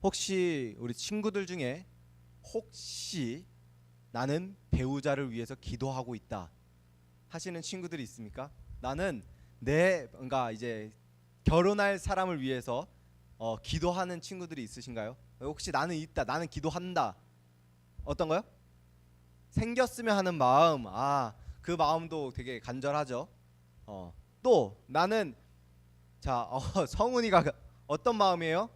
혹시 우리 친구들 중에 혹시 나는 배우자를 위해서 기도하고 있다 하시는 친구들이 있습니까? 나는 뭔가 이제 결혼할 사람을 위해서 기도하는 친구들이 있으신가요? 혹시 나는 있다, 나는 기도한다. 어떤 거요? 생겼으면 하는 마음. 그 마음도 되게 간절하죠. 또 나는 성훈이가 어떤 마음이에요?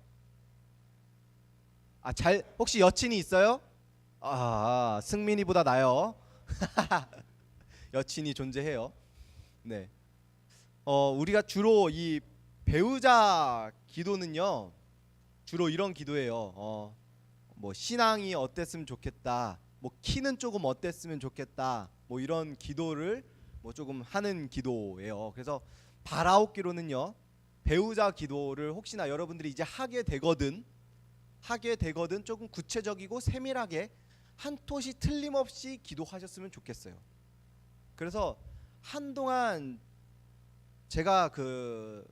혹시 여친이 있어요? 승민이보다 나요. 여친이 존재해요. 네. 우리가 주로 이 배우자 기도는요, 주로 이런 기도예요. 뭐 신앙이 어땠으면 좋겠다. 뭐 키는 조금 어땠으면 좋겠다. 뭐 이런 기도를 뭐 조금 하는 기도예요. 그래서 바라옵기로는요, 배우자 기도를 혹시나 여러분들이 이제 하게 되거든 조금 구체적이고 세밀하게 한 토시 틀림없이 기도하셨으면 좋겠어요. 그래서 한동안 제가 그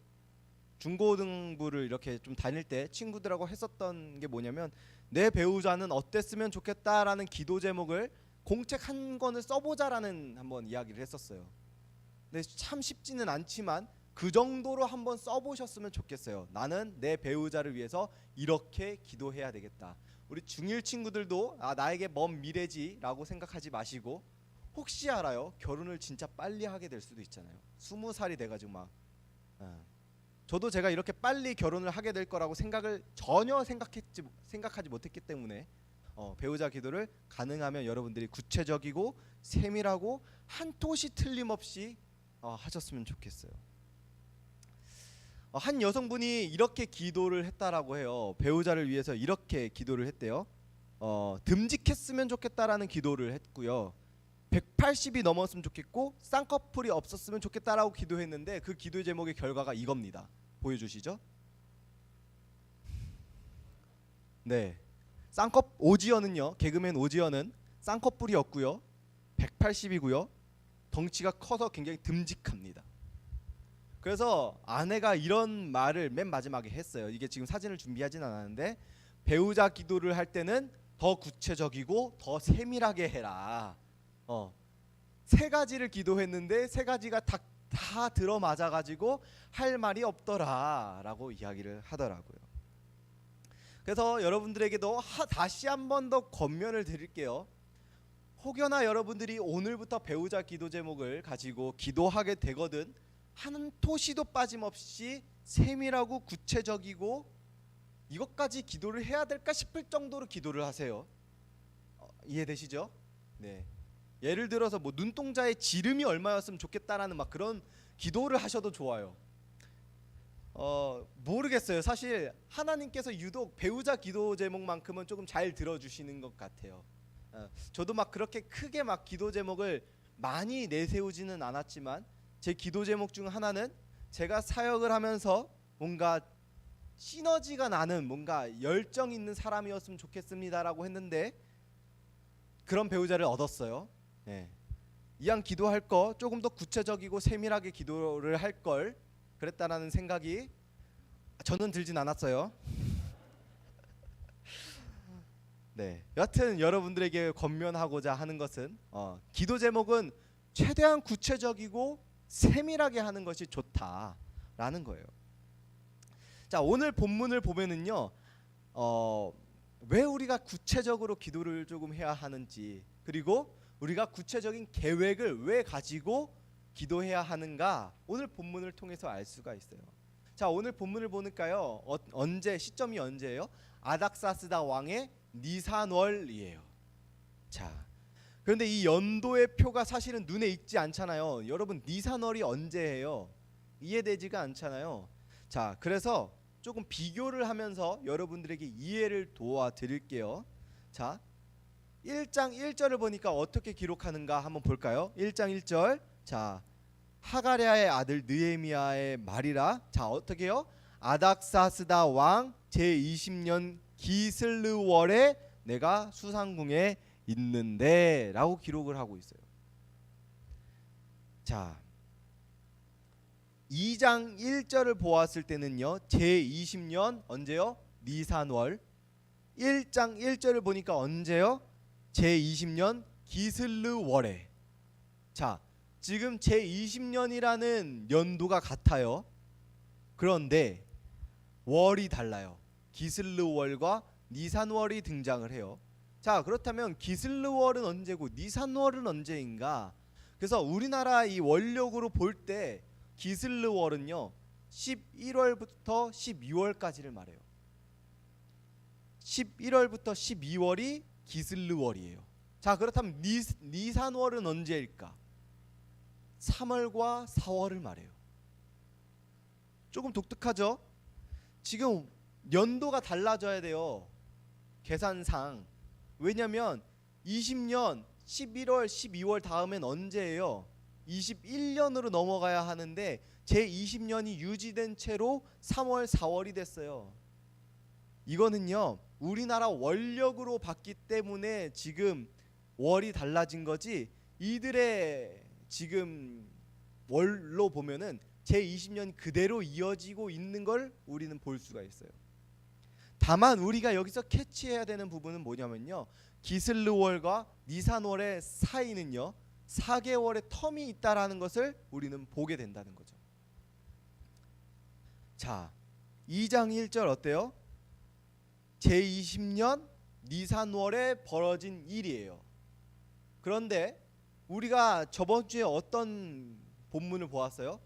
중고등부를 이렇게 좀 다닐 때 친구들하고 했었던 게 뭐냐면, 내 배우자는 어땠으면 좋겠다라는 기도 제목을 공책 한 권을 써보자라는 한번 이야기를 했었어요. 근데 참 쉽지는 않지만 그 정도로 한번 써보셨으면 좋겠어요. 나는 내 배우자를 위해서 이렇게 기도해야 되겠다. 우리 중1 친구들도 나에게 먼 미래지라고 생각하지 마시고, 혹시 알아요? 결혼을 진짜 빨리 하게 될 수도 있잖아요. 20살이 돼가지고 막. 저도 제가 이렇게 빨리 결혼을 하게 될 거라고 전혀 생각하지 못했기 때문에 배우자 기도를 가능하면 여러분들이 구체적이고 세밀하고 한 토시 틀림없이 하셨으면 좋겠어요. 한 여성분이 이렇게 기도를 했다라고 해요. 배우자를 위해서 이렇게 기도를 했대요. 듬직했으면 좋겠다라는 기도를 했고요. 180이 넘었으면 좋겠고 쌍꺼풀이 없었으면 좋겠다라고 기도했는데, 그 기도 제목의 결과가 이겁니다. 보여주시죠. 네, 오지연은요, 개그맨 오지연은 쌍꺼풀이 없고요, 180이고요, 덩치가 커서 굉장히 듬직합니다. 그래서 아내가 이런 말을 맨 마지막에 했어요. 이게 지금 사진을 준비하진 않았는데, 배우자 기도를 할 때는 더 구체적이고 더 세밀하게 해라. 세 가지를 기도했는데 세 가지가 다 들어맞아 가지고 할 말이 없더라라고 이야기를 하더라고요. 그래서 여러분들에게도 다시 한 번 더 권면을 드릴게요. 혹여나 여러분들이 오늘부터 배우자 기도 제목을 가지고 기도하게 되거든, 한 토시도 빠짐없이 세밀하고 구체적이고 이것까지 기도를 해야 될까 싶을 정도로 기도를 하세요. 이해되시죠? 네. 예를 들어서 뭐 눈동자의 지름이 얼마였으면 좋겠다라는 막 그런 기도를 하셔도 좋아요. 모르겠어요. 사실 하나님께서 유독 배우자 기도 제목만큼은 조금 잘 들어주시는 것 같아요. 저도 막 그렇게 크게 막 기도 제목을 많이 내세우지는 않았지만, 제 기도 제목 중 하나는 제가 사역을 하면서 뭔가 시너지가 나는, 뭔가 열정 있는 사람이었으면 좋겠습니다라고 했는데, 그런 배우자를 얻었어요. 네. 이왕 기도할 거 조금 더 구체적이고 세밀하게 기도를 할 걸 그랬다라는 생각이 저는 들진 않았어요. 네. 여하튼 여러분들에게 권면하고자 하는 것은, 기도 제목은 최대한 구체적이고 세밀하게 하는 것이 좋다라는 거예요. 자, 오늘 본문을 보면은요, 왜 우리가 구체적으로 기도를 조금 해야 하는지, 그리고 우리가 구체적인 계획을 왜 가지고 기도해야 하는가, 오늘 본문을 통해서 알 수가 있어요. 자, 오늘 본문을 보니까요, 시점이 언제예요? 아닥사스다 왕의 니산월이에요. 자, 그런데 이 연도의 표가 사실은 눈에 익지 않잖아요. 여러분, 니산월이 언제예요? 이해되지가 않잖아요. 자, 그래서 조금 비교를 하면서 여러분들에게 이해를 도와드릴게요. 자, 1장 1절을 보니까 어떻게 기록하는가 한번 볼까요? 1장 1절. 자, 하가랴의 아들 느헤미야의 말이라. 자, 어떻게요? 아닥사스다 왕 제20년 기슬르월에 내가 수상궁에 있는데 라고 기록을 하고 있어요. 자, 2장 1절을 보았을 때는요, 제20년 언제요? 니산월. 1장 1절을 보니까 언제요? 제20년 기슬르월에. 자, 지금 제20년이라는 연도가 같아요. 그런데 월이 달라요. 기슬르월과 니산월이 등장을 해요. 자, 그렇다면 기슬르월은 언제고 니산월은 언제인가? 그래서 우리나라 이 원력으로 볼 때 기슬르월은요 11월부터 12월까지를 말해요. 11월부터 12월이 기슬르월이에요. 자, 그렇다면 니산월은 언제일까? 3월과 4월을 말해요. 조금 독특하죠? 지금 연도가 달라져야 돼요. 계산상. 왜냐면 20년 11월 12월 다음엔 언제예요? 21년으로 넘어가야 하는데 제20년이 유지된 채로 3월 4월이 됐어요. 이거는요 우리나라 원력으로 봤기 때문에 지금 월이 달라진 거지, 이들의 지금 월로 보면은 제20년 그대로 이어지고 있는 걸 우리는 볼 수가 있어요. 다만 우리가 여기서 캐치해야 되는 부분은 뭐냐면요, 기슬르월과 니산월의 사이는요 4개월의 텀이 있다라는 것을 우리는 보게 된다는 거죠. 자, 2장 1절 어때요? 제20년 니산월에 벌어진 일이에요. 그런데 우리가 저번 주에 어떤 본문을 보았어요?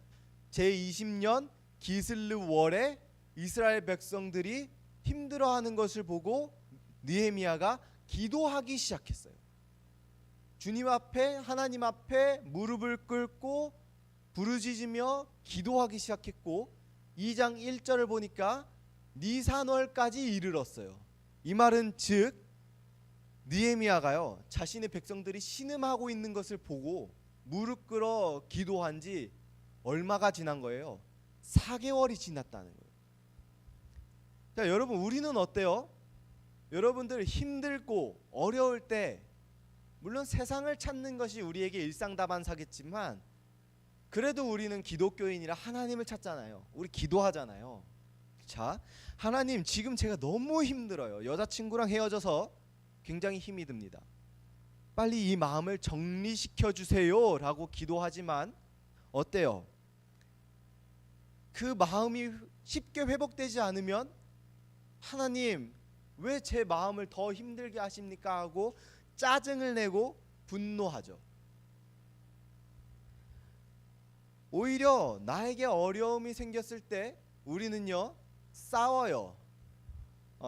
제20년 기슬르월에 이스라엘 백성들이 힘들어하는 것을 보고 느헤미야가 기도하기 시작했어요. 주님 앞에, 하나님 앞에 무릎을 꿇고 부르짖으며 기도하기 시작했고, 2장 1절을 보니까 니산월까지 이르렀어요. 이 말은 즉 느헤미야가요 자신의 백성들이 신음하고 있는 것을 보고 무릎 꿇어 기도한 지 얼마가 지난 거예요? 4개월이 지났다는 거예요. 자, 여러분 우리는 어때요? 여러분들 힘들고 어려울 때 물론 세상을 찾는 것이 우리에게 일상다반사겠지만 그래도 우리는 기독교인이라 하나님을 찾잖아요. 우리 기도하잖아요. 자, 하나님 지금 제가 너무 힘들어요. 여자친구랑 헤어져서 굉장히 힘이 듭니다. 빨리 이 마음을 정리시켜 주세요 라고 기도하지만 어때요? 그 마음이 쉽게 회복되지 않으면 하나님 왜 제 마음을 더 힘들게 하십니까 하고 짜증을 내고 분노하죠. 오히려 나에게 어려움이 생겼을 때 우리는요 싸워요.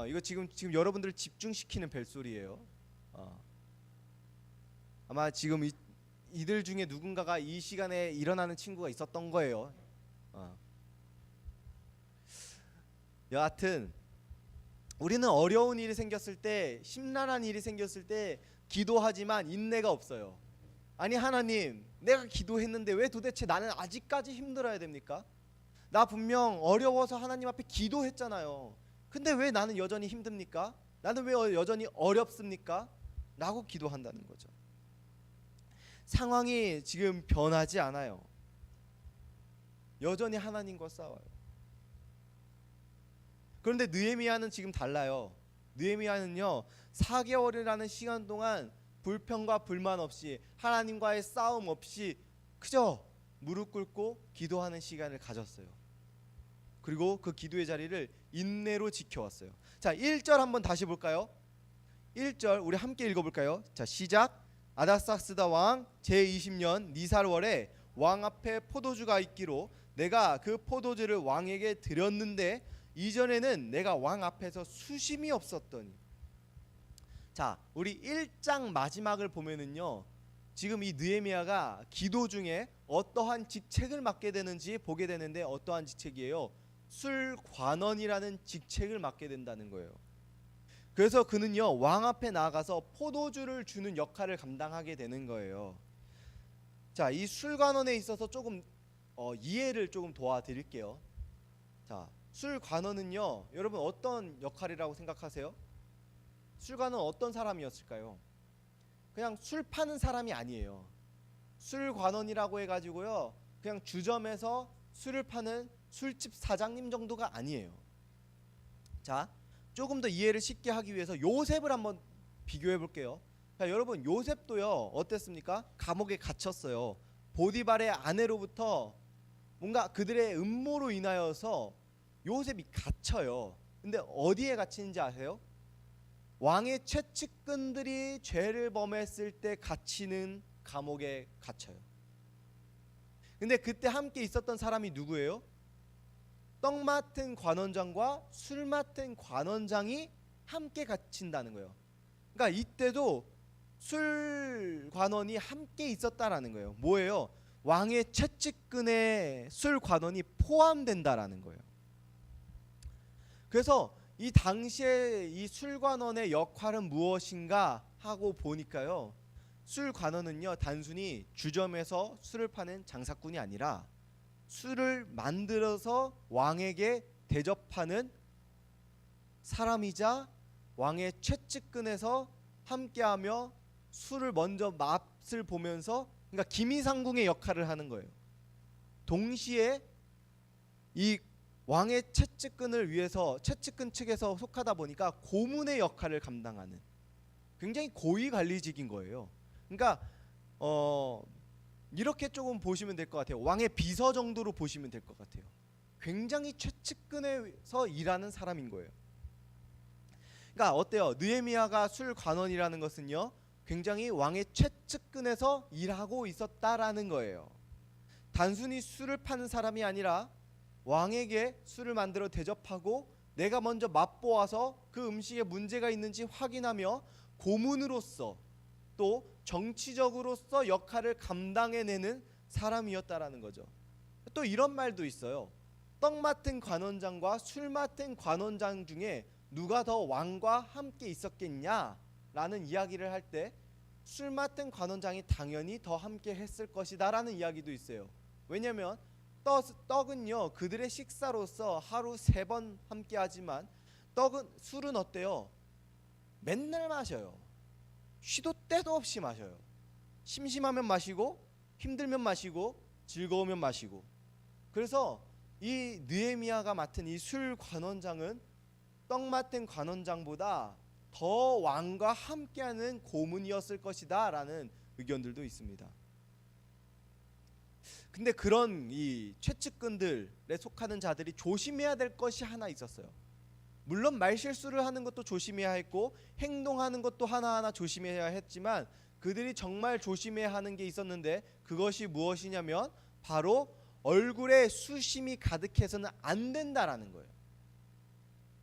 이거 지금 여러분들을 집중시키는 벨소리예요. 아마 지금 이들 중에 누군가가 이 시간에 일어나는 친구가 있었던 거예요. 여하튼 우리는 어려운 일이 생겼을 때, 심란한 일이 생겼을 때 기도하지만 인내가 없어요. 아니 하나님, 내가 기도했는데 왜 도대체 나는 아직까지 힘들어야 됩니까? 나 분명 어려워서 하나님 앞에 기도했잖아요. 근데 왜 나는 여전히 힘듭니까? 나는 왜 여전히 어렵습니까? 라고 기도한다는 거죠. 상황이 지금 변하지 않아요. 여전히 하나님과 싸워요. 그런데 느헤미야는 지금 달라요. 느헤미야는요 4개월이라는 시간 동안 불평과 불만 없이 하나님과의 싸움 없이 그저 무릎 꿇고 기도하는 시간을 가졌어요. 그리고 그 기도의 자리를 인내로 지켜왔어요. 자, 1절 한번 다시 볼까요? 1절 우리 함께 읽어볼까요? 자, 시작. 아닥사스다 왕 제20년 니살월에 왕 앞에 포도주가 있기로 내가 그 포도주를 왕에게 드렸는데 이전에는 내가 왕 앞에서 수심이 없었더니. 자, 우리 1장 마지막을 보면은요 지금 이 느헤미야가 기도 중에 어떠한 직책을 맡게 되는지 보게 되는데, 어떠한 직책이에요? 술관원이라는 직책을 맡게 된다는 거예요. 그래서 그는요 왕 앞에 나가서 포도주를 주는 역할을 감당하게 되는 거예요. 자, 이 술관원에 있어서 조금 이해를 조금 도와드릴게요. 자, 술관원은요 여러분 어떤 역할이라고 생각하세요? 술관원 어떤 사람이었을까요? 그냥 술 파는 사람이 아니에요. 술관원이라고 해가지고요 그냥 주점에서 술을 파는 술집 사장님 정도가 아니에요. 자, 조금 더 이해를 쉽게 하기 위해서 요셉을 한번 비교해 볼게요. 자, 여러분 요셉도요 어땠습니까? 감옥에 갇혔어요. 보디발의 아내로부터 뭔가 그들의 음모로 인하여서 요셉이 갇혀요. 근데 어디에 갇히는지 아세요? 왕의 최측근들이 죄를 범했을 때 갇히는 감옥에 갇혀요. 근데 그때 함께 있었던 사람이 누구예요? 떡 맡은 관원장과 술 맡은 관원장이 함께 갇힌다는 거예요. 그러니까 이때도 술 관원이 함께 있었다라는 거예요. 뭐예요? 왕의 최측근에 술 관원이 포함된다라는 거예요. 그래서 이 당시에 이 술 관원의 역할은 무엇인가 하고 보니까요. 술 관원은요 단순히 주점에서 술을 파는 장사꾼이 아니라 술을 만들어서 왕에게 대접하는 사람이자 왕의 최측근에서 함께하며 술을 먼저 맛을 보면서 그러니까 기미상궁의 역할을 하는 거예요. 동시에 이 왕의 최측근을 위해서 최측근 측에서 속하다 보니까 고문의 역할을 감당하는 굉장히 고위 관리직인 거예요. 그러니까 이렇게 조금 보시면 될 것 같아요. 왕의 비서 정도로 보시면 될 것 같아요. 굉장히 최측근에서 일하는 사람인 거예요. 그러니까 어때요? 느헤미야가 술 관원이라는 것은요 굉장히 왕의 최측근에서 일하고 있었다라는 거예요. 단순히 술을 파는 사람이 아니라 왕에게 술을 만들어 대접하고 내가 먼저 맛보아서 그 음식에 문제가 있는지 확인하며 고문으로서 또 정치적으로서 역할을 감당해내는 사람이었다라는 거죠. 또 이런 말도 있어요. 떡 맡은 관원장과 술 맡은 관원장 중에 누가 더 왕과 함께 있었겠냐라는 이야기를 할 때 술 맡은 관원장이 당연히 더 함께 했을 것이다라는 이야기도 있어요. 왜냐하면 떡은요 그들의 식사로서 하루 3번 함께 하지만 술은 어때요? 맨날 마셔요. 쉬도 때도 없이 마셔요. 심심하면 마시고 힘들면 마시고 즐거우면 마시고. 그래서 이 느헤미야가 맡은 이 술 관원장은 떡 맡은 관원장보다 더 왕과 함께하는 고문이었을 것이다 라는 의견들도 있습니다. 근데 그런 이 최측근들에 속하는 자들이 조심해야 될 것이 하나 있었어요. 물론 말실수를 하는 것도 조심해야 했고 행동하는 것도 하나하나 조심해야 했지만 그들이 정말 조심해야 하는 게 있었는데 그것이 무엇이냐면 바로 얼굴에 수심이 가득해서는 안 된다라는 거예요.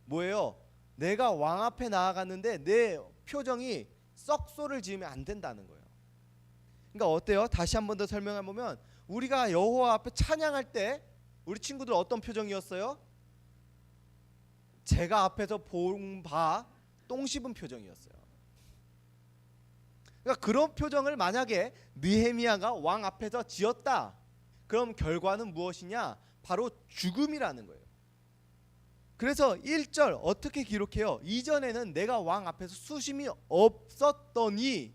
뭐예요? 내가 왕 앞에 나아갔는데 내 표정이 썩소를 지으면 안 된다는 거예요. 그러니까 어때요? 다시 한 번 더 설명해 보면 우리가 여호와 앞에 찬양할 때 우리 친구들 어떤 표정이었어요? 제가 앞에서 본 바 똥 씹은 표정이었어요. 그러니까 그런 표정을 만약에 느헤미야가 왕 앞에서 지었다. 그럼 결과는 무엇이냐? 바로 죽음이라는 거예요. 그래서 1절 어떻게 기록해요? 이전에는 내가 왕 앞에서 수심이 없었더니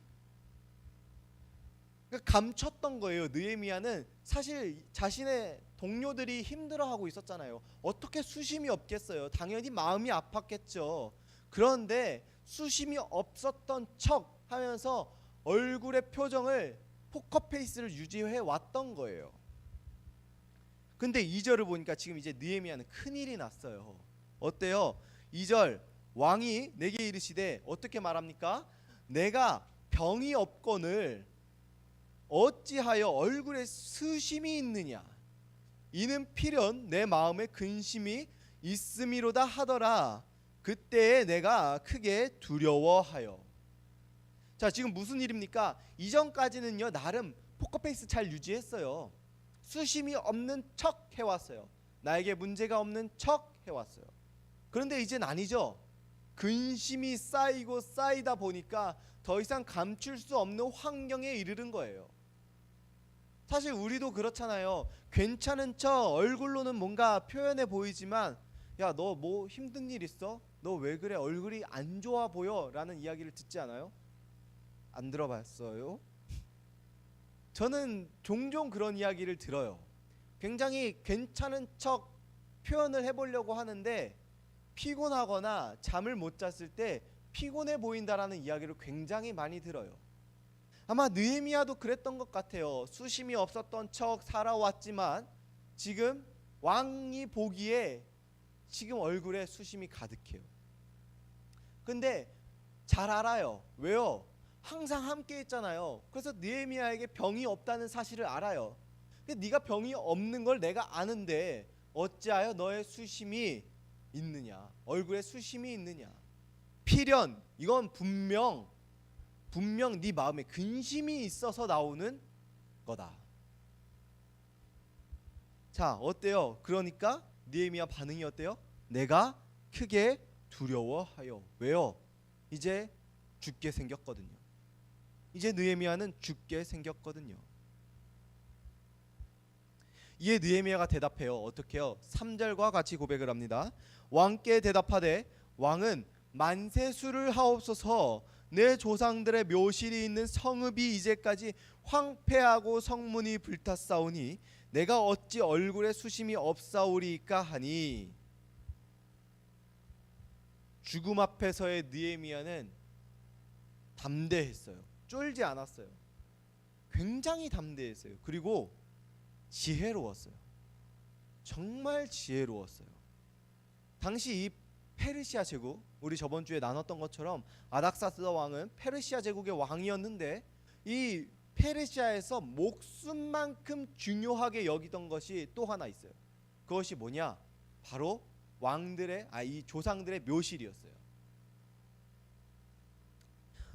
그러니까 감췄던 거예요. 느헤미야는 사실 자신의 동료들이 힘들어하고 있었잖아요. 어떻게 수심이 없겠어요? 당연히 마음이 아팠겠죠. 그런데 수심이 없었던 척 하면서 얼굴의 표정을 포커페이스를 유지해 왔던 거예요. 근데 2절을 보니까 지금 이제 느헤미야는 큰일이 났어요. 어때요? 2절 왕이 내게 이르시되 어떻게 말합니까? 내가 병이 없거늘 어찌하여 얼굴에 수심이 있느냐? 이는 필연 내 마음에 근심이 있음이로다 하더라. 그때에 내가 크게 두려워하여. 자, 지금 무슨 일입니까? 이전까지는요 나름 포커페이스 잘 유지했어요. 수심이 없는 척 해왔어요. 나에게 문제가 없는 척 해왔어요. 그런데 이젠 아니죠. 근심이 쌓이고 쌓이다 보니까 더 이상 감출 수 없는 환경에 이르는 거예요. 사실 우리도 그렇잖아요. 괜찮은 척 얼굴로는 뭔가 표현해 보이지만 야, 너 뭐 힘든 일 있어? 너 왜 그래? 얼굴이 안 좋아 보여? 라는 이야기를 듣지 않아요? 안 들어봤어요? 저는 종종 그런 이야기를 들어요. 굉장히 괜찮은 척 표현을 해보려고 하는데 피곤하거나 잠을 못 잤을 때 피곤해 보인다라는 이야기를 굉장히 많이 들어요. 아마 느헤미야도 그랬던 것 같아요. 수심이 없었던 척 살아왔지만 지금 왕이 보기에 지금 얼굴에 수심이 가득해요. 근데 잘 알아요. 왜요? 항상 함께 있잖아요. 그래서 느헤미야에게 병이 없다는 사실을 알아요. 근데 네가 병이 없는 걸 내가 아는데 어찌하여 너의 수심이 있느냐? 얼굴에 수심이 있느냐? 필연 이건 분명 네 마음에 근심이 있어서 나오는 거다. 자, 어때요? 그러니까 느헤미야 반응이 어때요? 내가 크게 두려워하여. 왜요? 이제 죽게 생겼거든요. 이제 느헤미야는 죽게 생겼거든요. 이에 느헤미야가 대답해요. 어떻게요? 3절과 같이 고백을 합니다. 왕께 대답하되 왕은 만세수를 하옵소서. 내 조상들의 묘실이 있는 성읍이 이제까지 황폐하고 성문이 불탔사오니 내가 어찌 얼굴에 수심이 없사오리까 하니. 죽음 앞에서의 느헤미야는 담대했어요. 쫄지 않았어요. 굉장히 담대했어요. 그리고 지혜로웠어요. 정말 지혜로웠어요. 당시 이 페르시아 제국, 우리 저번 주에 나눴던 것처럼 아닥사스다 왕은 페르시아 제국의 왕이었는데 이 페르시아에서 목숨만큼 중요하게 여기던 것이 또 하나 있어요. 그것이 뭐냐? 바로 왕들의 이 조상들의 묘실이었어요.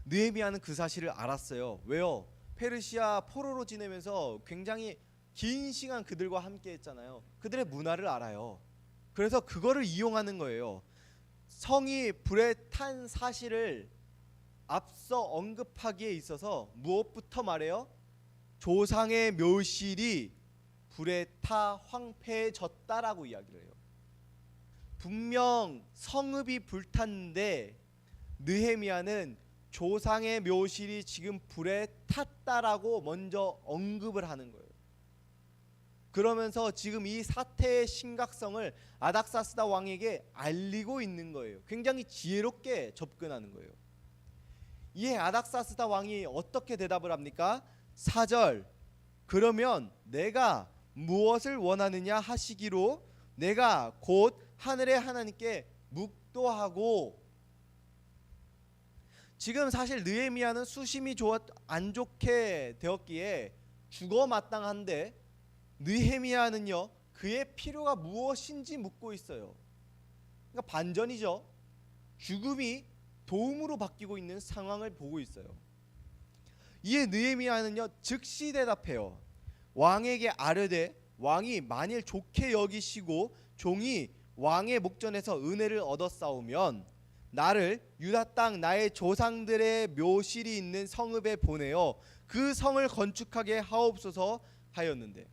느헤미야는 그 사실을 알았어요. 왜요? 페르시아 포로로 지내면서 굉장히 긴 시간 그들과 함께 했잖아요. 그들의 문화를 알아요. 그래서 그거를 이용하는 거예요. 성이 불에 탄 사실을 앞서 언급하기에 있어서 무엇부터 말해요? 조상의 묘실이 불에 타 황폐해졌다라고 이야기를 해요. 분명 성읍이 불탔는데 느헤미야는 조상의 묘실이 지금 불에 탔다라고 먼저 언급을 하는 거예요. 그러면서 지금 이 사태의 심각성을 아닥사스다 왕에게 알리고 있는 거예요. 굉장히 지혜롭게 접근하는 거예요. 이에 아닥사스다 왕이 어떻게 대답을 합니까? 4절, 그러면 내가 무엇을 원하느냐 하시기로 내가 곧 하늘의 하나님께 묵도하고. 지금 사실 느헤미야는 수심이 안 좋게 되었기에 죽어 마땅한데 느헤미야는요 그의 필요가 무엇인지 묻고 있어요. 그러니까 반전이죠. 죽음이 도움으로 바뀌고 있는 상황을 보고 있어요. 이에 느헤미야는요 즉시 대답해요. 왕에게 아뢰되 왕이 만일 좋게 여기시고 종이 왕의 목전에서 은혜를 얻었사오면 나를 유다 땅 나의 조상들의 묘실이 있는 성읍에 보내어 그 성을 건축하게 하옵소서 하였는데,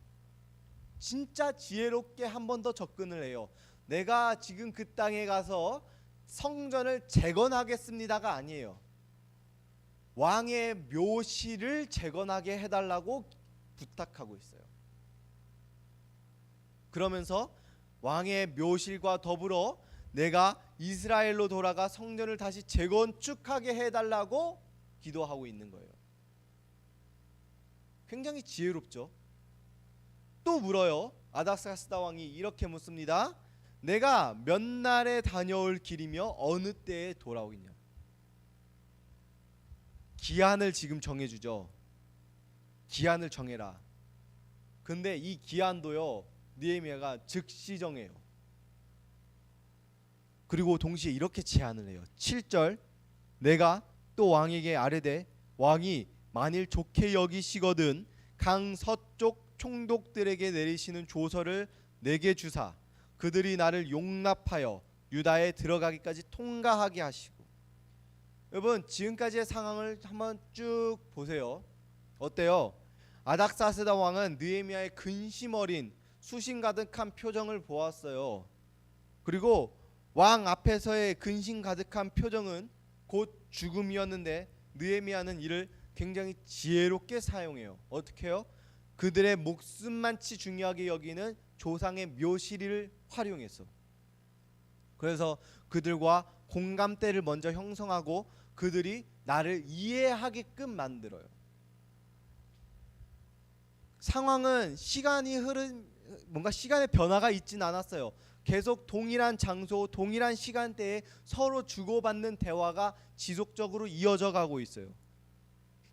진짜 지혜롭게 한 번 더 접근을 해요. 내가 지금 그 땅에 가서 성전을 재건하겠습니다가 아니에요. 왕의 묘실을 재건하게 해달라고 부탁하고 있어요. 그러면서 왕의 묘실과 더불어 내가 이스라엘로 돌아가 성전을 다시 재건축하게 해달라고 기도하고 있는 거예요. 굉장히 지혜롭죠. 또 물어요. 아닥사스다 왕이 이렇게 묻습니다. 내가 몇 날에 다녀올 길이며 어느 때에 돌아오겠냐. 기한을 지금 정해주죠. 기한을 정해라. 근데 이 기한도요 느헤미야가 즉시 정해요. 그리고 동시에 이렇게 제안을 해요. 7절, 내가 또 왕에게 아뢰되 왕이 만일 좋게 여기시거든 강 서쪽 총독들에게 내리시는 조서를 내게 주사 그들이 나를 용납하여 유다에 들어가기까지 통과하게 하시고. 여러분 지금까지의 상황을 한번 쭉 보세요. 어때요? 아닥사스다 왕은 느헤미야의 근심 어린 수심 가득한 표정을 보았어요. 그리고 왕 앞에서의 근심 가득한 표정은 곧 죽음이었는데 느헤미야는 이를 굉장히 지혜롭게 사용해요. 어떻게 해요? 그들의 목숨만치 중요하게 여기는 조상의 묘실을 활용해서. 그래서 그들과 공감대를 먼저 형성하고 그들이 나를 이해하게끔 만들어요. 상황은 뭔가 시간의 변화가 있진 않았어요. 계속 동일한 장소, 동일한 시간대에 서로 주고받는 대화가 지속적으로 이어져 가고 있어요.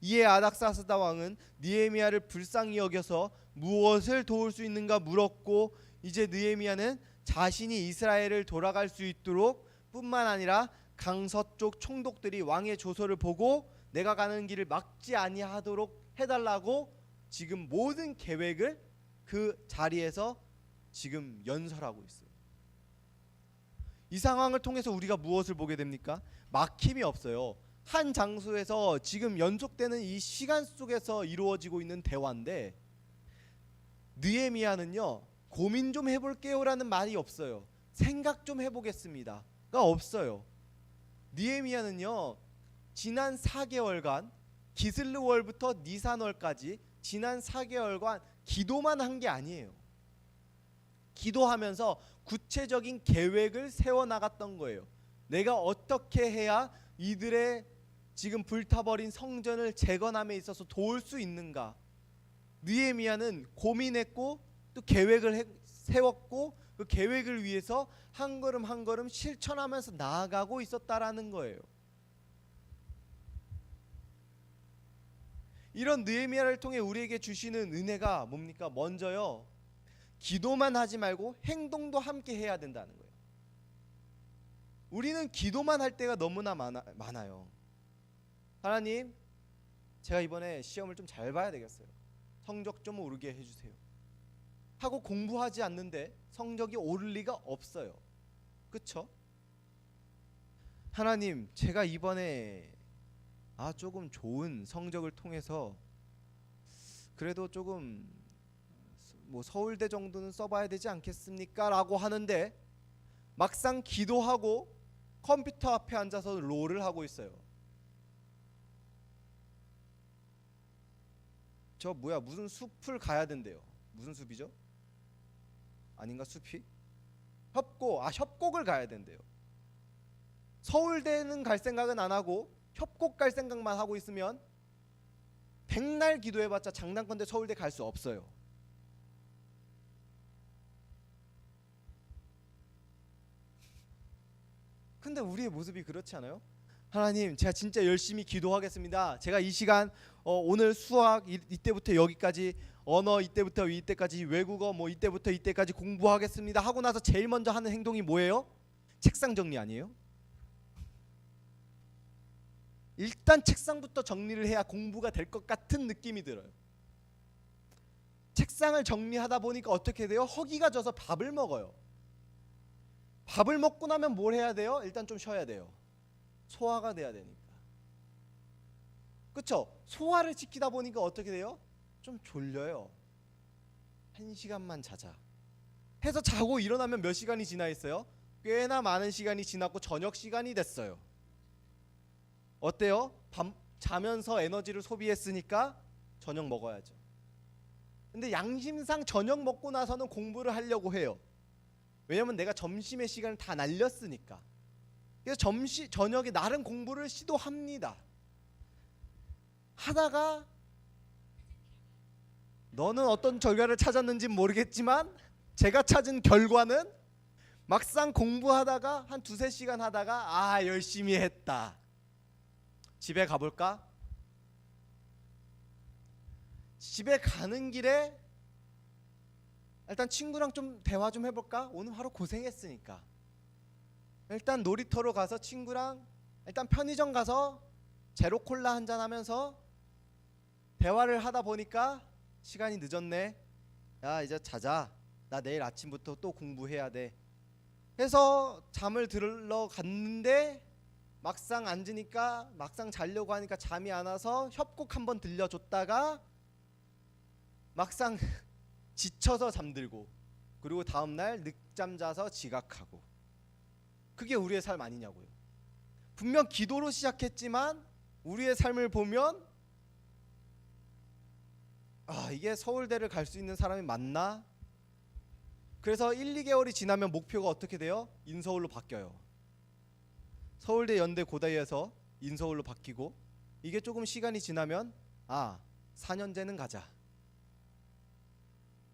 이에 아닥사스다 왕은 느헤미야를 불쌍히 여겨서 무엇을 도울 수 있는가 물었고, 이제 느헤미야는 자신이 이스라엘을 돌아갈 수 있도록 뿐만 아니라 강서쪽 총독들이 왕의 조서를 보고 내가 가는 길을 막지 아니하도록 해달라고 지금 모든 계획을 그 자리에서 지금 연설하고 있어요. 이 상황을 통해서 우리가 무엇을 보게 됩니까? 막힘이 없어요. 한 장소에서 지금 연속되는 이 시간 속에서 이루어지고 있는 대화인데, 느헤미야는요 고민 좀 해볼게요라는 말이 없어요. 생각 좀 해보겠습니다가 없어요. 느헤미야는요 지난 4개월간 기슬르월부터 니산월까지 지난 4개월간 기도만 한 게 아니에요. 기도하면서 구체적인 계획을 세워나갔던 거예요. 내가 어떻게 해야 이들의 지금 불타버린 성전을 재건함에 있어서 도울 수 있는가. 느헤미야는 고민했고 또 계획을 세웠고 그 계획을 위해서 한 걸음 한 걸음 실천하면서 나아가고 있었다라는 거예요. 이런 느헤미야를 통해 우리에게 주시는 은혜가 뭡니까? 먼저요, 기도만 하지 말고 행동도 함께 해야 된다는 거예요. 우리는 기도만 할 때가 너무나 많아요. 하나님, 제가 이번에 시험을 좀 잘 봐야 되겠어요. 성적 좀 오르게 해주세요. 하고 공부하지 않는데 성적이 오를 리가 없어요. 그쵸? 하나님, 제가 이번에 조금 좋은 성적을 통해서 그래도 조금 서울대 정도는 써봐야 되지 않겠습니까? 라고 하는데 막상 기도하고 컴퓨터 앞에 앉아서 롤을 하고 있어요. 무슨 숲을 가야 된대요. 무슨 숲이죠? 아닌가? 숲이? 협곡을 가야 된대요. 서울대는 갈 생각은 안 하고 협곡 갈 생각만 하고 있으면 백날 기도해봤자 장난건데 서울대 갈 수 없어요. 근데 우리의 모습이 그렇지 않아요? 하나님, 제가 진짜 열심히 기도하겠습니다. 제가 이 시간 오늘 수학 이때부터 여기까지, 언어 이때부터 이때까지, 외국어 이때부터 이때까지 공부하겠습니다 하고 나서 제일 먼저 하는 행동이 뭐예요? 책상 정리 아니에요? 일단 책상부터 정리를 해야 공부가 될 것 같은 느낌이 들어요. 책상을 정리하다 보니까 어떻게 돼요? 허기가 져서 밥을 먹어요. 밥을 먹고 나면 뭘 해야 돼요? 일단 좀 쉬어야 돼요. 소화가 돼야 되니까. 그쵸? 소화를 지키다 보니까 어떻게 돼요? 좀 졸려요. 1시간만 자자 해서 자고 일어나면 몇 시간이 지나 있어요? 꽤나 많은 시간이 지났고 저녁 시간이 됐어요. 어때요? 자면서 에너지를 소비했으니까 저녁 먹어야죠. 근데 양심상 저녁 먹고 나서는 공부를 하려고 해요. 왜냐면 내가 점심의 시간을 다 날렸으니까. 그래서 저녁에 나름 공부를 시도합니다. 하다가 너는 어떤 결과를 찾았는지 모르겠지만 제가 찾은 결과는 막상 공부하다가 한 2-3시간 하다가 열심히 했다. 집에 가볼까? 집에 가는 길에 일단 친구랑 좀 대화 좀 해볼까? 오늘 하루 고생했으니까. 일단 놀이터로 가서 친구랑 일단 편의점 가서 제로콜라 한잔 하면서 대화를 하다 보니까 시간이 늦었네. 야, 이제 자자. 나 내일 아침부터 또 공부해야 돼. 해서 잠을 들러 갔는데 막상 앉으니까, 막상 자려고 하니까 잠이 안 와서 협곡 한번 들려줬다가 막상 지쳐서 잠들고, 그리고 다음날 늦잠 자서 지각하고. 그게 우리의 삶 아니냐고요. 분명 기도로 시작했지만 우리의 삶을 보면 이게 서울대를 갈 수 있는 사람이 맞나? 그래서 1, 2개월이 지나면 목표가 어떻게 돼요? 인서울로 바뀌어요. 서울대, 연대, 고다이에서 인서울로 바뀌고, 이게 조금 시간이 지나면 4년제는 가자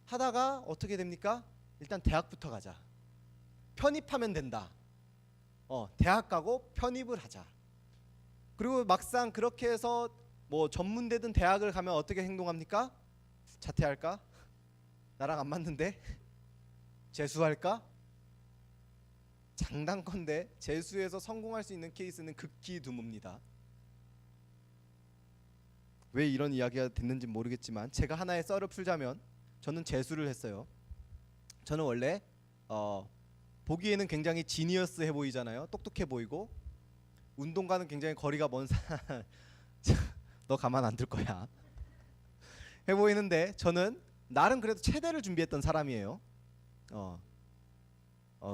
하다가 어떻게 됩니까? 일단 대학부터 가자. 편입하면 된다. 대학 가고 편입을 하자. 그리고 막상 그렇게 해서 뭐 전문대든 대학을 가면 어떻게 행동합니까? 자퇴할까? 나랑 안 맞는데? 재수할까? 장단건데 재수해서 성공할 수 있는 케이스는 극히 드뭅니다. 왜 이런 이야기가 됐는지 모르겠지만 제가 하나의 썰을 풀자면, 저는 재수를 했어요. 저는 원래 보기에는 굉장히 지니어스해 보이잖아요. 똑똑해 보이고 운동과는 굉장히 거리가 먼 사람 너 가만 안 둘 거야 해 보이는데, 저는 나름 그래도 체대를 준비했던 사람이에요.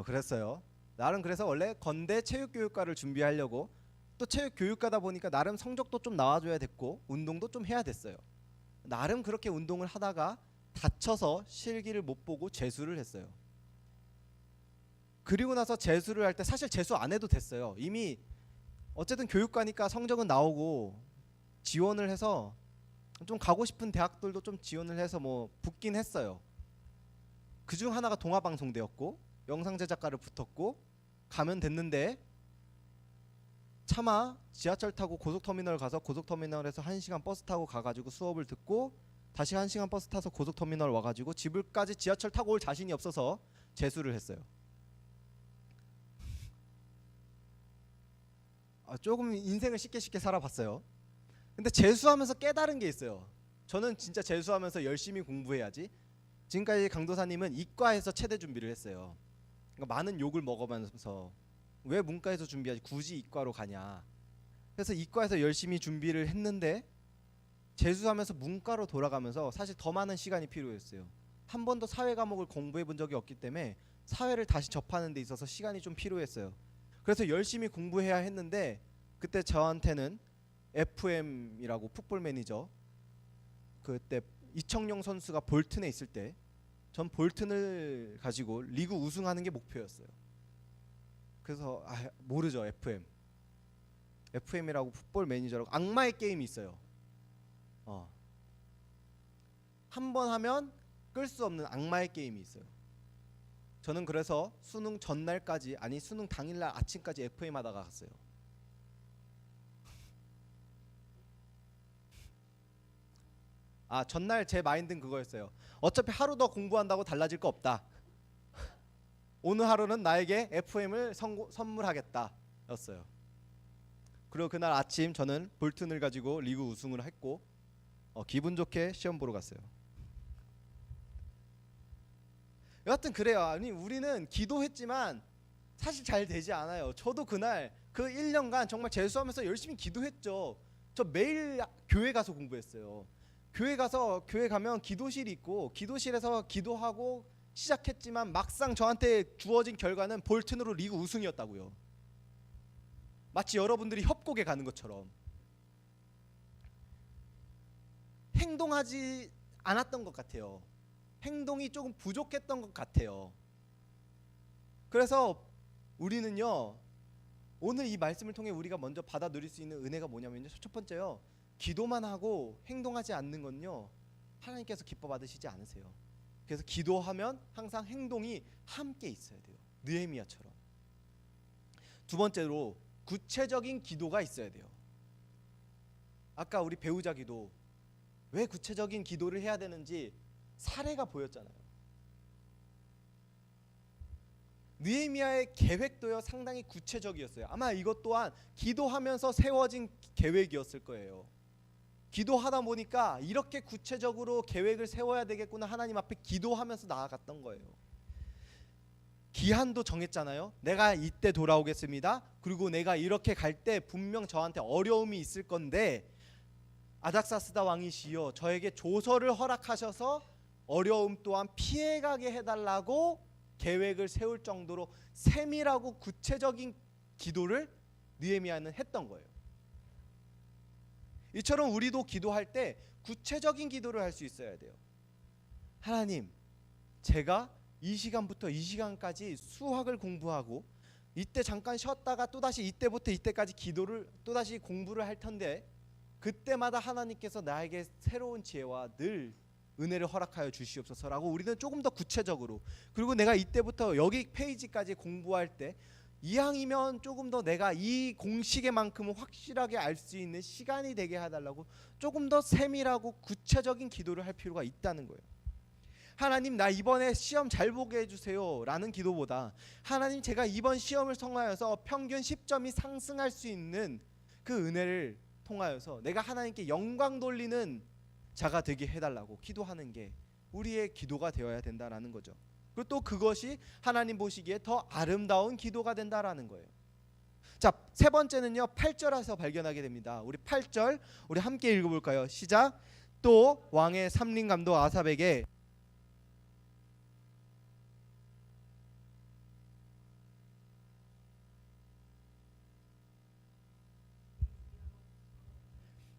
그랬어요. 나름 그래서 원래 건대 체육교육과를 준비하려고, 또 체육교육과다 보니까 나름 성적도 좀 나와줘야 됐고 운동도 좀 해야 됐어요. 나름 그렇게 운동을 하다가 다쳐서 실기를 못 보고 재수를 했어요. 그리고 나서 재수를 할 때 사실 재수 안 해도 됐어요. 이미 어쨌든 교육과니까 성적은 나오고 지원을 해서 좀 가고 싶은 대학들도 좀 지원을 해서 뭐 붙긴 했어요. 그중 하나가 동아방송대였고 영상제작과를 붙었고 가면 됐는데, 차마 지하철 타고 고속터미널 가서 고속터미널에서 1시간 버스 타고 가가지고 수업을 듣고 다시 1시간 버스 타서 고속터미널 와가지고 집을까지 지하철 타고 올 자신이 없어서 재수를 했어요. 조금 인생을 쉽게 살아봤어요. 근데 재수하면서 깨달은 게 있어요. 저는 진짜 재수하면서 열심히 공부해야지. 지금까지 강도사님은 이과에서 체대 준비를 했어요. 그러니까 많은 욕을 먹으면서 왜 문과에서 준비하지, 굳이 이과로 가냐. 그래서 이과에서 열심히 준비를 했는데 재수하면서 문과로 돌아가면서 사실 더 많은 시간이 필요했어요. 한 번도 사회 과목을 공부해 본 적이 없기 때문에 사회를 다시 접하는 데 있어서 시간이 좀 필요했어요. 그래서 열심히 공부해야 했는데, 그때 저한테는 FM이라고 풋볼 매니저, 그때 이청용 선수가 볼튼에 있을 때 전 볼튼을 가지고 리그 우승하는 게 목표였어요. 그래서 모르죠. FM이라고 풋볼 매니저라고 악마의 게임이 있어요. 한 번 하면 끌 수 없는 악마의 게임이 있어요. 저는 그래서 수능 전날까지, 아니 수능 당일날 아침까지 FM 하다가 갔어요. 전날 제 마인드는 그거였어요. 어차피 하루 더 공부한다고 달라질 거 없다. 오늘 하루는 나에게 FM을 선물하겠다 였어요. 그리고 그날 아침 저는 볼튼을 가지고 리그 우승을 했고 기분 좋게 시험 보러 갔어요. 여하튼 그래요. 아니 우리는 기도했지만 사실 잘 되지 않아요. 저도 그날 그 1년간 정말 재수하면서 열심히 기도했죠. 저 매일 교회 가서 공부했어요. 교회 가면 기도실이 있고 기도실에서 기도하고 시작했지만 막상 저한테 주어진 결과는 볼튼으로 리그 우승이었다고요. 마치 여러분들이 협곡에 가는 것처럼 행동하지 않았던 것 같아요. 행동이 조금 부족했던 것 같아요. 그래서 우리는요, 오늘 이 말씀을 통해 우리가 먼저 받아 누릴 수 있는 은혜가 뭐냐면요, 첫 번째요, 기도만 하고 행동하지 않는 건요 하나님께서 기뻐 받으시지 않으세요. 그래서 기도하면 항상 행동이 함께 있어야 돼요. 느헤미야처럼. 두 번째로 구체적인 기도가 있어야 돼요. 아까 우리 배우자 기도, 왜 구체적인 기도를 해야 되는지 사례가 보였잖아요. 느헤미야의 계획도요 상당히 구체적이었어요. 아마 이것 또한 기도하면서 세워진 계획이었을 거예요. 기도하다 보니까 이렇게 구체적으로 계획을 세워야 되겠구나, 하나님 앞에 기도하면서 나아갔던 거예요. 기한도 정했잖아요. 내가 이때 돌아오겠습니다. 그리고 내가 이렇게 갈 때 분명 저한테 어려움이 있을 건데 아닥사스다 왕이시여 저에게 조서를 허락하셔서 어려움 또한 피해가게 해달라고 계획을 세울 정도로 세밀하고 구체적인 기도를 느헤미야는 했던 거예요. 이처럼 우리도 기도할 때 구체적인 기도를 할 수 있어야 돼요. 하나님, 제가 이 시간부터 이 시간까지 수학을 공부하고 이때 잠깐 쉬었다가 또다시 이때부터 이때까지 기도를 또다시 공부를 할 텐데 그때마다 하나님께서 나에게 새로운 지혜와 늘 은혜를 허락하여 주시옵소서라고 우리는 조금 더 구체적으로, 그리고 내가 이때부터 여기 페이지까지 공부할 때 이왕이면 조금 더 내가 이 공식의 만큼은 확실하게 알 수 있는 시간이 되게 해달라고 조금 더 세밀하고 구체적인 기도를 할 필요가 있다는 거예요. 하나님, 나 이번에 시험 잘 보게 해주세요 라는 기도보다 하나님, 제가 이번 시험을 통하여서 평균 10점이 상승할 수 있는 그 은혜를 통하여서 내가 하나님께 영광 돌리는 자가 되게 해달라고 기도하는 게 우리의 기도가 되어야 된다라는 거죠. 그리고 또 그것이 하나님 보시기에 더 아름다운 기도가 된다라는 거예요. 자, 세 번째는요, 8절에서 발견하게 됩니다. 우리 8절 우리 함께 읽어볼까요? 시작. 또 왕의 삼림감독 아삽에게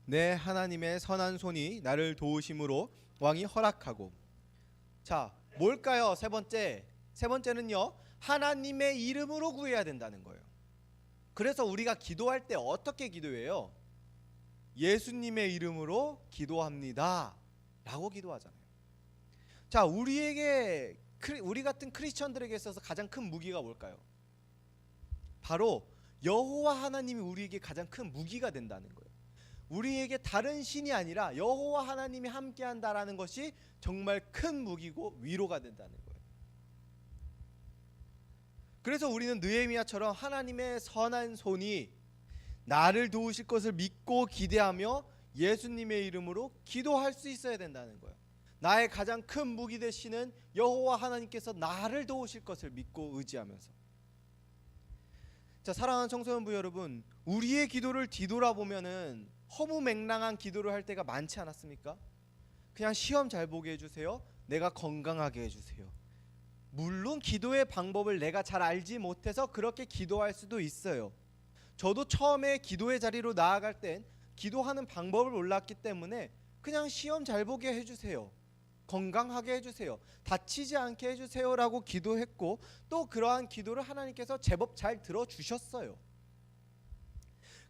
내 하나님의 선한 손이 나를 도우심으로 왕이 허락하고. 자, 뭘까요? 세 번째는요, 하나님의 이름으로 구해야 된다는 거예요. 그래서 우리가 기도할 때 어떻게 기도해요? 예수님의 이름으로 기도합니다 라고 기도하잖아요. 자, 우리 같은 크리스천들에게 있어서 가장 큰 무기가 뭘까요? 바로 여호와 하나님이 우리에게 가장 큰 무기가 된다는 거예요. 우리에게 다른 신이 아니라 여호와 하나님이 함께한다라는 것이 정말 큰 무기고 위로가 된다는 거예요. 그래서 우리는 느헤미야처럼 하나님의 선한 손이 나를 도우실 것을 믿고 기대하며 예수님의 이름으로 기도할 수 있어야 된다는 거예요. 나의 가장 큰 무기 되시는 여호와 하나님께서 나를 도우실 것을 믿고 의지하면서. 자, 사랑하는 청소년부 여러분, 우리의 기도를 뒤돌아보면은 허무맹랑한 기도를 할 때가 많지 않았습니까? 그냥 시험 잘 보게 해주세요, 내가 건강하게 해주세요. 물론 기도의 방법을 내가 잘 알지 못해서 그렇게 기도할 수도 있어요. 저도 처음에 기도의 자리로 나아갈 땐 기도하는 방법을 몰랐기 때문에 그냥 시험 잘 보게 해주세요, 건강하게 해주세요, 다치지 않게 해주세요 라고 기도했고, 또 그러한 기도를 하나님께서 제법 잘 들어주셨어요.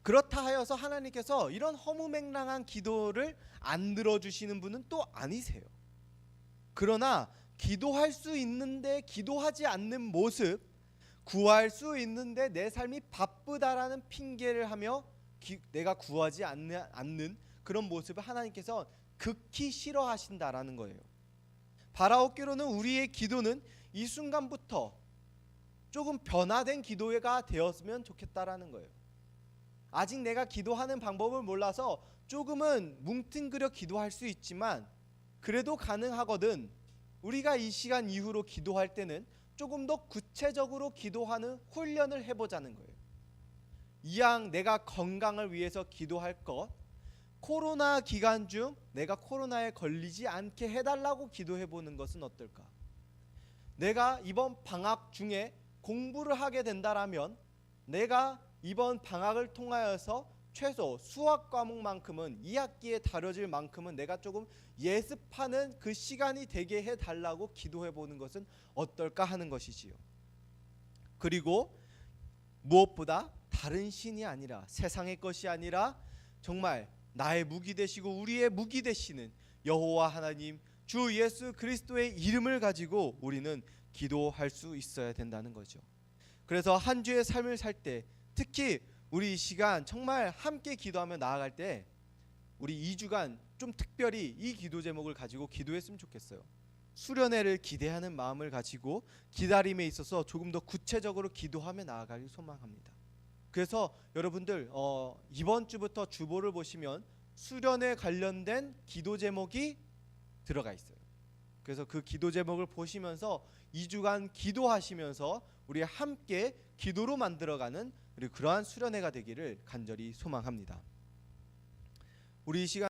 그렇다 하여서 하나님께서 이런 허무맹랑한 기도를 안 들어주시는 분은 또 아니세요. 그러나 기도할 수 있는데 기도하지 않는 모습, 구할 수 있는데 내 삶이 바쁘다라는 핑계를 하며 내가 구하지 않는 그런 모습을 하나님께서 극히 싫어하신다라는 거예요. 바라옵기로는 우리의 기도는 이 순간부터 조금 변화된 기도가 되었으면 좋겠다라는 거예요. 아직 내가 기도하는 방법을 몰라서 조금은 뭉뚱그려 기도할 수 있지만 그래도 가능하거든. 우리가 이 시간 이후로 기도할 때는 조금 더 구체적으로 기도하는 훈련을 해보자는 거예요. 이왕 내가 건강을 위해서 기도할 것, 코로나 기간 중 내가 코로나에 걸리지 않게 해달라고 기도해보는 것은 어떨까? 내가 이번 방학 중에 공부를 하게 된다라면 내가 이번 방학을 통하여서 최소 수학 과목만큼은 2학기에 다뤄질 만큼은 내가 조금 예습하는 그 시간이 되게 해달라고 기도해보는 것은 어떨까 하는 것이지요. 그리고 무엇보다 다른 신이 아니라, 세상의 것이 아니라 정말 나의 무기 되시고 우리의 무기 되시는 여호와 하나님 주 예수 그리스도의 이름을 가지고 우리는 기도할 수 있어야 된다는 거죠. 그래서 한 주의 삶을 살 때, 특히 우리 이 시간 정말 함께 기도하며 나아갈 때 우리 2주간 좀 특별히 이 기도 제목을 가지고 기도했으면 좋겠어요. 수련회를 기대하는 마음을 가지고 기다림에 있어서 조금 더 구체적으로 기도하며 나아가길 소망합니다. 그래서 여러분들 이번 주부터 주보를 보시면 수련회 관련된 기도 제목이 들어가 있어요. 그래서 그 기도 제목을 보시면서 2주간 기도하시면서 우리 함께 기도로 만들어가는 그러한 수련회가 되기를 간절히 소망합니다. 우리 이 시간